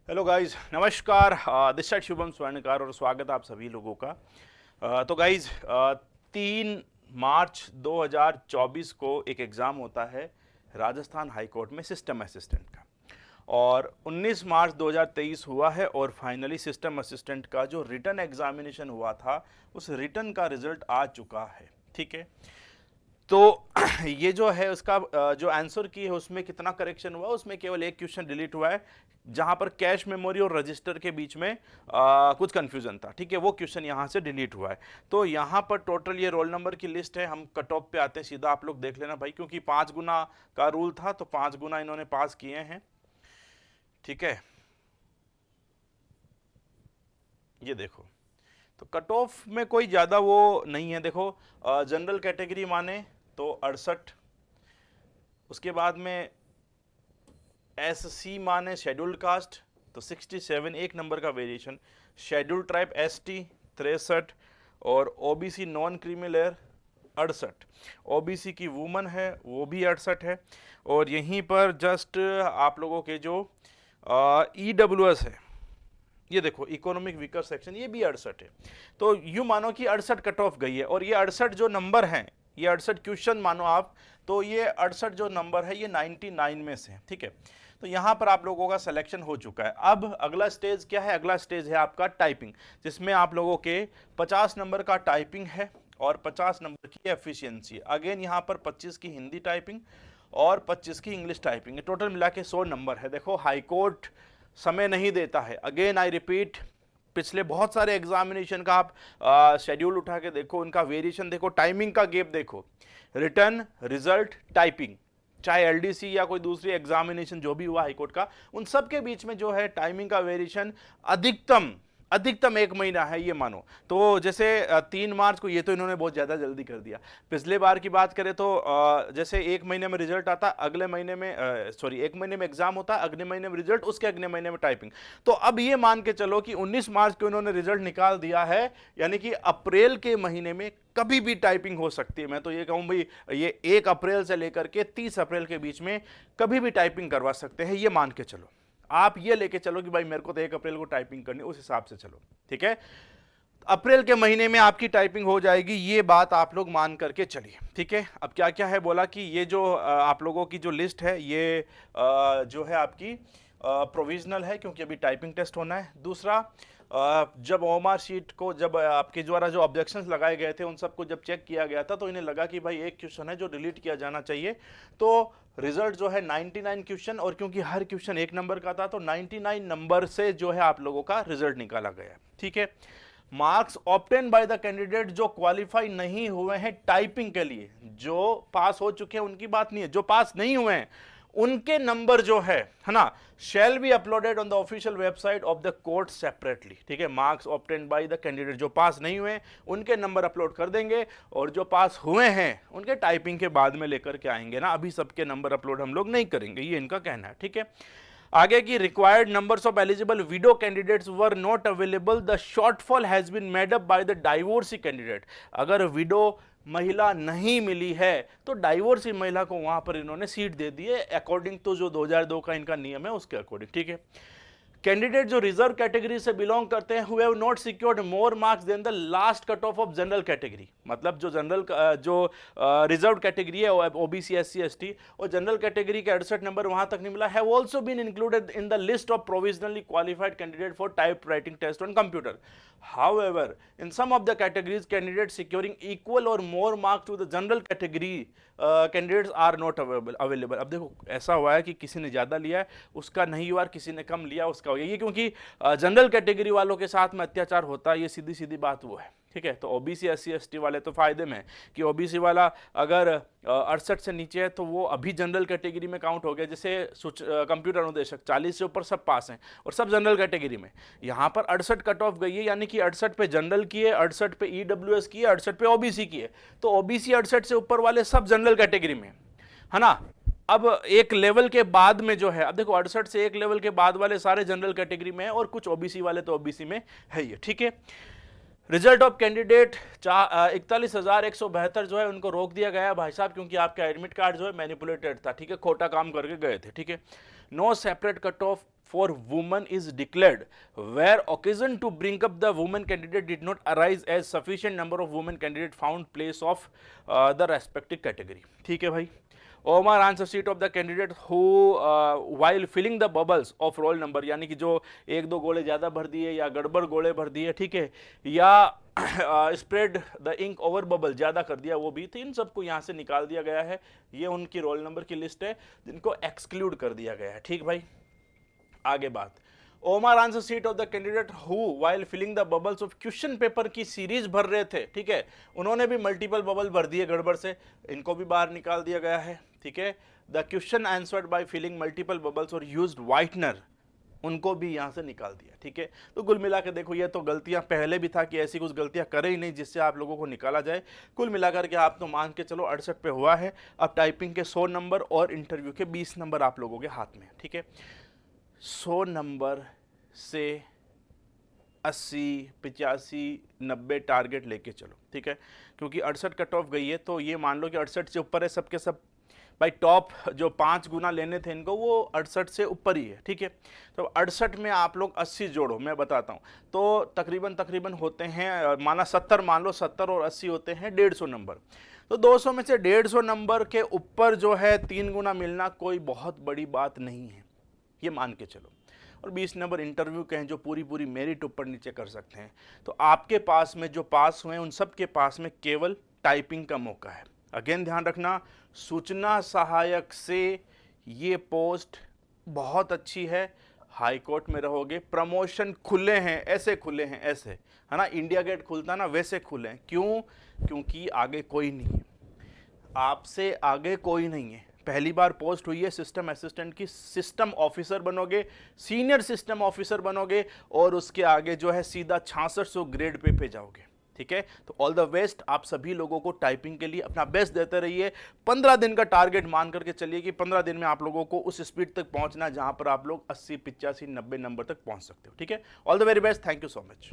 Hello guys, नमस्कार। This side Shubham स्वर्णकार और स्वागत है आप सभी लोगों का। तो गाइस, 3 मार्च 2024 को एक एग्ज़ाम होता है राजस्थान हाई कोर्ट में सिस्टम असिस्टेंट का, और 19 मार्च 2023 हुआ है और फाइनली सिस्टम असिस्टेंट का जो रिटन एग्जामिनेशन हुआ था उस रिटन का रिजल्ट आ चुका है। ठीक है, तो ये जो है उसका जो आंसर की है उसमें कितना करेक्शन हुआ, उसमें केवल एक क्वेश्चन डिलीट हुआ है जहां पर कैश मेमोरी और रजिस्टर के बीच में कुछ कंफ्यूजन था। ठीक है, वो क्वेश्चन यहां से डिलीट हुआ है। तो यहां पर टोटल ये रोल नंबर की लिस्ट है। हम कट ऑफ पे आते हैं सीधा, आप लोग देख लेना भाई, क्योंकि 5 गुना का रूल था तो 5 गुना इन्होंने पास किए हैं। ठीक है, ये देखो, तो कट ऑफ में कोई ज़्यादा वो नहीं है। देखो, जनरल कैटेगरी माने तो 68, उसके बाद में एस सी माने शेड्यूल्ड कास्ट तो 67, एक नंबर का variation. Scheduled tribe S T 63, और OBC non creamy layer 68। OBC की वुमन है वो भी 68 है। और यहीं पर जस्ट आप लोगों के जो ईडब्ल्यूएस है, ये देखो इकोनॉमिक वीकर सेक्शन, ये भी 68 है। तो यूं मानो कि 68 कट ऑफ गई है, और ये 68 जो नंबर हैं, ये 68 क्वेश्चन मानो आप, तो ये 68 जो नंबर है ये 99 में से है। ठीक है, तो यहां पर आप लोगों का सिलेक्शन हो चुका है। अब अगला स्टेज क्या है? अगला स्टेज है आपका टाइपिंग, जिसमें आप लोगों के 50 नंबर का टाइपिंग है और 50 नंबर की एफिशिएंसी। अगेन यहां पर 25 की हिंदी टाइपिंग और 25 की इंग्लिश टाइपिंग है। टोटल मिला के 100 नंबर है। देखो, हाईकोर्ट समय नहीं देता है। अगेन आई रिपीट, पिछले बहुत सारे एग्जामिनेशन का आप शेड्यूल उठा के देखो, उनका वेरिएशन देखो, टाइमिंग का गैप देखो। रिटर्न, रिजल्ट, टाइपिंग, चाहे एलडीसी या कोई दूसरी एग्जामिनेशन जो भी हुआ हाईकोर्ट का, उन सब के बीच में जो है टाइमिंग का वेरिएशन अधिकतम अधिकतम 1 महीना है, ये मानो। तो जैसे 3 मार्च को, ये तो इन्होंने बहुत ज़्यादा जल्दी कर दिया। पिछले बार की बात करें तो जैसे 1 महीने में रिजल्ट आता, अगले महीने में सॉरी 1 महीने में एग्जाम होता, अगले महीने में रिजल्ट, उसके अगले महीने में टाइपिंग। तो अब ये मान के चलो कि 19 मार्च को इन्होंने रिजल्ट निकाल दिया है, यानी कि अप्रैल के महीने में कभी भी टाइपिंग हो सकती है। मैं तो ये कहूँ भाई, ये 1 अप्रैल से लेकर के 30 अप्रैल के बीच में कभी भी टाइपिंग करवा सकते हैं, ये मान के चलो। आप ये लेके चलो कि भाई मेरे को तो 1 अप्रैल को टाइपिंग करनी, उस हिसाब से चलो। ठीक है, अप्रैल के महीने में आपकी टाइपिंग हो जाएगी, ये बात आप लोग मान करके चलिए। ठीक है, अब क्या क्या है बोला कि ये जो आप लोगों की जो लिस्ट है, ये जो है आपकी प्रोविजनल है, क्योंकि अभी टाइपिंग टेस्ट होना है। दूसरा, जब ओएमआर शीट को, जब आपके द्वारा जो ऑब्जेक्शंस लगाए गए थे उन सबको जब चेक किया गया था, तो इन्हें लगा कि भाई एक क्वेश्चन है जो डिलीट किया जाना चाहिए। तो रिजल्ट जो है 99 क्वेश्चन, और क्योंकि हर क्वेश्चन 1 नंबर का था तो 99 नंबर से जो है आप लोगों का रिजल्ट निकाला गया। ठीक है, marks obtain by the candidate जो क्वालिफाई नहीं हुए हैं टाइपिंग के लिए, जो पास हो चुके हैं उनकी बात नहीं है, जो पास नहीं हुए हैं उनके नंबर जो है ना, shall be uploaded on the official website of the court separately. ठीक है, marks obtain by the candidate, जो पास नहीं हुए उनके नंबर अपलोड कर देंगे, और जो पास हुए हैं उनके टाइपिंग के बाद में लेकर के आएंगे ना, अभी सबके नंबर अपलोड हम लोग नहीं करेंगे, ये इनका कहना है। ठीक है, आगे की required numbers of eligible widow candidates were not available, the shortfall has been made up by the divorcee candidate. अगर विडो महिला नहीं मिली है तो डाइवोर्सी महिला को वहां पर इन्होंने सीट दे दी है, अकॉर्डिंग टू जो 2002 का इनका नियम है उसके अकॉर्डिंग। ठीक है, कैंडिडेट जो रिजर्व कैटेगरी से बिलोंग करते हैं, who have not secured more marks than the last cut off of general category, मतलब जो जनरल जो रिजर्व कैटेगरी है ओबीसी एससी एसटी, और जनरल कैटेगरी के 68 नंबर वहां तक नहीं मिला, have also been included in the list of provisionally qualified candidate for type writing test on computer. However, in some of the categories, candidates securing equal or more marks to the general category candidates are not available. अब देखो, ऐसा हुआ है कि किसी ने ज़्यादा लिया है उसका नहीं हुआ, किसी ने कम लिया उसका हो गया। ये क्योंकि जनरल कैटेगरी वालों के साथ में अत्याचार होता है, ये सीधी सीधी बात वो है। ठीक है, तो ओबीसी एससी एसटी वाले तो फायदे में है कि ओबीसी वाला अगर 68 से नीचे है तो वो अभी जनरल कैटेगरी में काउंट हो गया। जैसे कंप्यूटर अनुदेशक 40 से ऊपर सब पास हैं और सब जनरल कैटेगरी में। यहाँ पर 68 कट ऑफ गई है, यानी कि 68 पे जनरल की है, 68 पे ईडब्ल्यूएस की है, 68 पे ओबीसी की है। तो ओबीसी 68 से ऊपर वाले सब जनरल कैटेगरी में है ना। अब एक लेवल के बाद में जो है, अब देखो 68 से एक लेवल के बाद वाले सारे जनरल कैटेगरी में है, और कुछ ओबीसी वाले तो ओबीसी में है ये। ठीक है, रिजल्ट ऑफ कैंडिडेट 41,172 जो है उनको रोक दिया गया भाई साहब, क्योंकि आपका एडमिट कार्ड जो है मैनिपुलेटेड था, ठीक है, खोटा काम करके गए थे, ठीक है। No separate cut off for woman is declared where occasion to bring up the woman candidate did not arise as sufficient number of woman candidate found place of the respective category, ठीक है भाई। OMR answer sheet of the candidate who while filling the bubbles of roll number, यानी कि जो एक दो गोले ज़्यादा भर दिए या गड़बड़ गोले भर दिए, ठीक है, या spread the ink over bubble, ज़्यादा कर दिया वो भी, तो इन सबको यहाँ से निकाल दिया गया है। ये उनकी रोल नंबर की लिस्ट है जिनको एक्सक्लूड कर दिया गया है, ठीक भाई। आगे बात, OMR answer sheet of the candidate who while filling the bubbles of question paper की सीरीज भर रहे थे, ठीक है, उन्होंने भी मल्टीपल बबल भर दिए गड़बड़ से, इनको भी बाहर निकाल दिया गया है, ठीक है। The question answered by filling multiple bubbles और यूज्ड व्हाइटनर, उनको भी यहां से निकाल दिया, ठीक है। तो कुल मिला के देखो, ये तो गलतियां पहले भी था कि ऐसी कुछ गलतियां करे ही नहीं जिससे आप लोगों को निकाला जाए। कुल मिलाकर के आप तो मान के चलो 68 पे हुआ है। अब टाइपिंग के 100 नंबर और इंटरव्यू के 20 नंबर आप लोगों के हाथ में, ठीक है। 100 नंबर से 80, 85, 90 टारगेट लेके चलो, ठीक है, क्योंकि 68 कट ऑफ गई है, तो ये मान लो कि 68 से ऊपर है सबके सब भाई। टॉप जो 5 गुना लेने थे इनको, वो 68 से ऊपर ही है, ठीक है। तो 68 में आप लोग 80 जोड़ो, मैं बताता हूँ, तो तकरीबन होते हैं, माना 70 मान लो, 70 और 80 होते हैं 150 नंबर। तो 200 में से 150 नंबर के ऊपर जो है 3 गुना मिलना कोई बहुत बड़ी बात नहीं है, ये मान के चलो। और 20 नंबर इंटरव्यू के हैं जो पूरी मेरिट ऊपर नीचे कर सकते हैं। तो आपके पास में जो पास हुए उन सब के पास में केवल टाइपिंग का मौका है। अगेन ध्यान रखना, सूचना सहायक से ये पोस्ट बहुत अच्छी है, हाई कोर्ट में रहोगे, प्रमोशन खुले हैं, ऐसे खुले हैं, ऐसे है ना, इंडिया गेट खुलता ना वैसे खुले हैं। क्यों? क्योंकि आगे कोई नहीं है, आपसे आगे कोई नहीं है। पहली बार पोस्ट हुई है सिस्टम असिस्टेंट की, सिस्टम ऑफिसर बनोगे, सीनियर सिस्टम ऑफिसर बनोगे, और उसके आगे जो है सीधा 6600 ग्रेड पे जाओगे, ठीक है। तो ऑल द बेस्ट आप सभी लोगों को टाइपिंग के लिए, अपना बेस्ट देते रहिए। 15 दिन का टारगेट मान करके चलिए कि 15 दिन में आप लोगों को उस स्पीड तक पहुंचना जहां पर आप लोग 80, 85, 90 नंबर तक पहुंच सकते हो, ठीक है। All the very best, thank you so much.